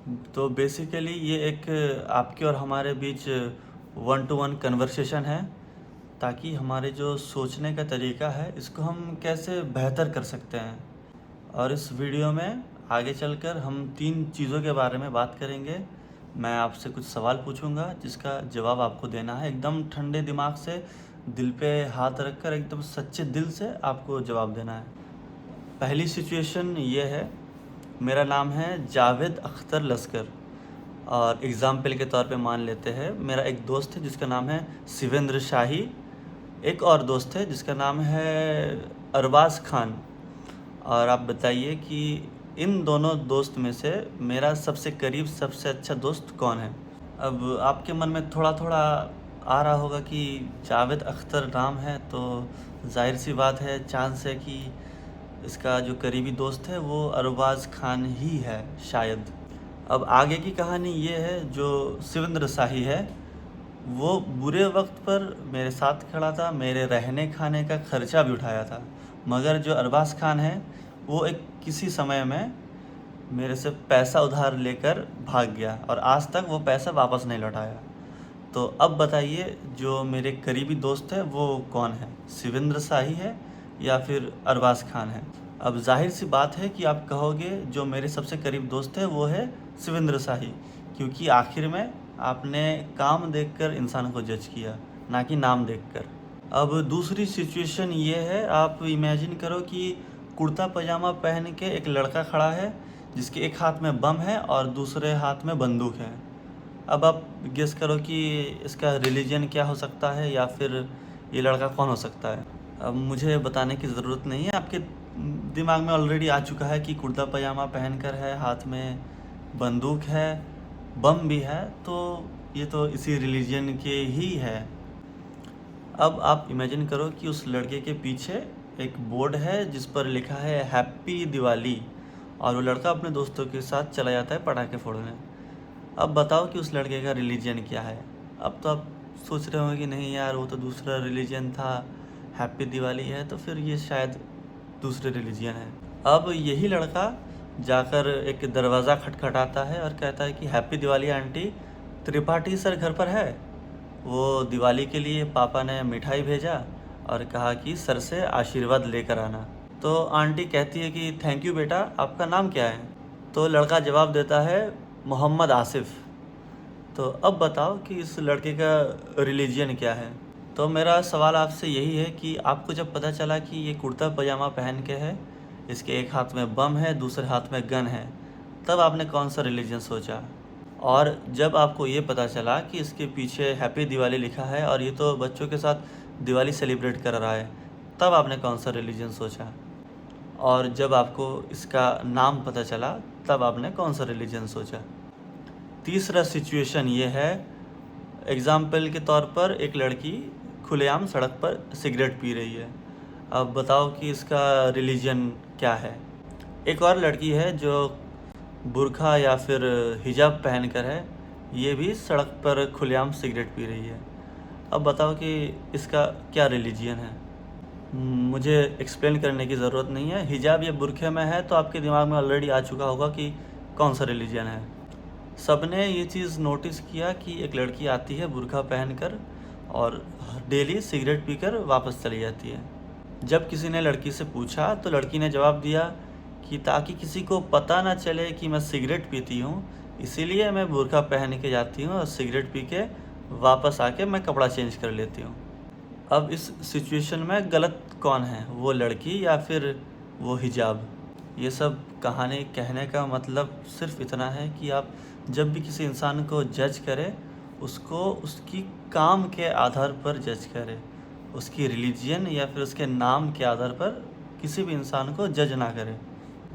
तो बेसिकली ये एक आपके और हमारे बीच वन टू वन कन्वर्सेशन है, ताकि हमारे जो सोचने का तरीका है इसको हम कैसे बेहतर कर सकते हैं। और इस वीडियो में आगे चलकर हम 3 चीज़ों के बारे में बात करेंगे। मैं आपसे कुछ सवाल पूछूंगा जिसका जवाब आपको देना है एकदम ठंडे दिमाग से, दिल पे हाथ रखकर एकदम सच्चे दिल से आपको जवाब देना है। पहली सिचुएशन ये है, मेरा नाम है जावेद अख्तर लस्कर और एग्ज़ाम्पल के तौर पे मान लेते हैं मेरा एक दोस्त है जिसका नाम है शिवेंद्र शाही, एक और दोस्त है जिसका नाम है अरबाज़ खान। और आप बताइए कि इन दोनों दोस्त में से मेरा सबसे करीब सबसे अच्छा दोस्त कौन है। अब आपके मन में थोड़ा थोड़ा आ रहा होगा कि जावेद अख्तर नाम है तो जाहिर सी बात है, चांस है कि इसका जो करीबी दोस्त है वो अरबाज़ खान ही है शायद। अब आगे की कहानी ये है, जो शिवेंद्र शाही है वो बुरे वक्त पर मेरे साथ खड़ा था, मेरे रहने खाने का खर्चा भी उठाया था। मगर जो अरबाज़ खान है वो एक किसी समय में मेरे से पैसा उधार लेकर भाग गया और आज तक वो पैसा वापस नहीं लौटाया। तो अब बताइए जो मेरे करीबी दोस्त है वो कौन है, शिवेंद्र शाही है या फिर अरबाज़ खान है। अब जाहिर सी बात है कि आप कहोगे जो मेरे सबसे करीब दोस्त है वो है शिवेंद्र शाही, क्योंकि आखिर में आपने काम देखकर इंसान को जज किया, ना कि नाम देखकर। अब दूसरी सिचुएशन ये है, आप इमेजिन करो कि कुर्ता पजामा पहन के एक लड़का खड़ा है जिसके एक हाथ में बम है और दूसरे हाथ में बंदूक है। अब आप गेस करो कि इसका रिलीजन क्या हो सकता है या फिर ये लड़का कौन हो सकता है। अब मुझे बताने की ज़रूरत नहीं है, आपके दिमाग में ऑलरेडी आ चुका है कि कुर्ता पजामा पहनकर है, हाथ में बंदूक है, बम भी है, तो ये तो इसी रिलीजन के ही है। अब आप इमेजिन करो कि उस लड़के के पीछे एक बोर्ड है जिस पर लिखा है हैप्पी दिवाली, और वो लड़का अपने दोस्तों के साथ चला जाता है पटाखे फोड़ने। अब बताओ कि उस लड़के का रिलीजन क्या है। अब तो आप सोच रहे होंगे कि नहीं यार, वो तो दूसरा रिलीजन था, हैप्पी दिवाली है तो फिर ये शायद दूसरे रिलीजन है। अब यही लड़का जाकर एक दरवाज़ा खटखटाता है और कहता है कि happy Diwali aunty, Tripathi sir घर पर है। वो दिवाली के लिए पापा ने मिठाई भेजा और कहा कि सर से आशीर्वाद लेकर आना। तो आंटी कहती है कि थैंक यू बेटा, आपका नाम क्या है। तो लड़का जवाब देता है मोहम्मद आसिफ। तो अब बताओ कि इस लड़के का रिलीजन क्या है। तो मेरा सवाल आपसे यही है कि आपको जब पता चला कि ये कुर्ता पजामा पहन के है, इसके एक हाथ में बम है दूसरे हाथ में गन है, तब आपने कौन सा रिलीजन सोचा। और जब आपको ये पता चला कि इसके पीछे हैप्पी दिवाली लिखा है और ये तो बच्चों के साथ दिवाली सेलिब्रेट कर रहा है, तब आपने कौन सा रिलीजन सोचा। और जब आपको इसका नाम पता चला तब आपने कौन सा रिलीजन सोचा। तीसरा सिचुएशन ये है, एग्ज़ाम्पल के तौर पर एक लड़की खुलेआम सड़क पर सिगरेट पी रही है। अब बताओ कि इसका रिलीजन क्या है। एक और लड़की है जो बुर्का या फिर हिजाब पहन कर है, ये भी सड़क पर खुलेआम सिगरेट पी रही है। अब बताओ कि इसका क्या रिलीजन है। मुझे एक्सप्लेन करने की ज़रूरत नहीं है, हिजाब या बुरखे में है तो आपके दिमाग में ऑलरेडी आ चुका होगा कि कौन सा रिलीजन है। सबने ये चीज़ नोटिस किया कि एक लड़की आती है बुरखा पहनकर और डेली सिगरेट पीकर वापस चली जाती है। जब किसी ने लड़की से पूछा तो लड़की ने जवाब दिया कि ताकि किसी को पता ना चले कि मैं सिगरेट पीती हूँ, इसीलिए मैं बुरखा पहन के जाती हूँ और सिगरेट पी के वापस आके मैं कपड़ा चेंज कर लेती हूँ। अब इस सिचुएशन में गलत कौन है, वो लड़की या फिर वो हिजाब। ये सब कहानी कहने का मतलब सिर्फ इतना है कि आप जब भी किसी इंसान को जज करें, उसको उसकी काम के आधार पर जज करें, उसकी रिलीजन या फिर उसके नाम के आधार पर किसी भी इंसान को जज ना करें।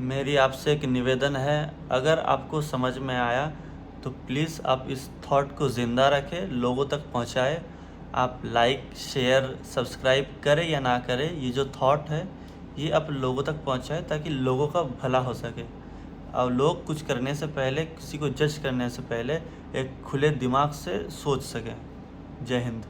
मेरी आपसे एक निवेदन है, अगर आपको समझ में आया तो प्लीज़ आप इस थॉट को ज़िंदा रखें, लोगों तक पहुंचाएं। आप लाइक शेयर सब्सक्राइब करें या ना करें, ये जो थॉट है ये आप लोगों तक पहुंचाएं ताकि लोगों का भला हो सके। अब लोग कुछ करने से पहले, किसी को जज करने से पहले एक खुले दिमाग से सोच सकें। जय हिंद।